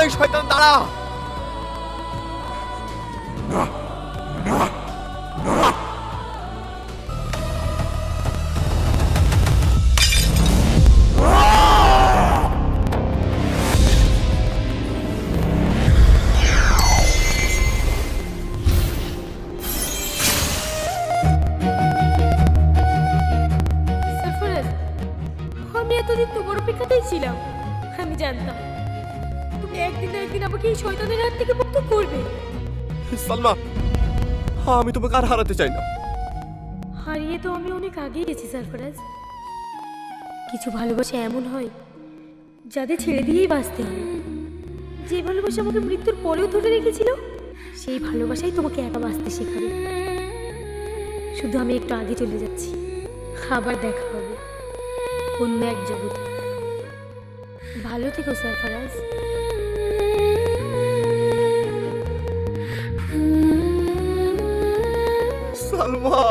এই শয়তান, দাঁড়া। সারফরাজ, আমি এতদিন তোমার অপেক্ষাতেই ছিলাম। আমি জানতাম তুমি একদিন না একদিন আমাকে এই শয়তানের হাত থেকে মুক্ত করবে। সালমা, আমি তোমাকে আর হারাতে চাই না। হারিয়ে তো আমি অনেক আগেই গেছি সারফরাজ। কিছু ভালোবাসা এমন হয় যাদের ছেড়ে দিয়েই বাঁচতে হয়। যে ভালোবাসা আমাকে মৃত্যুর পরেও ধরে রেখেছিল, সেই ভালোবাসাই তোমাকে একা বাঁচতে শেখাবে। শুধু আমি একটু আগে চলে যাচ্ছি, আবার দেখা হবে অন্য এক জগতে। ভালো থেকো সারফরাজ। সালমা।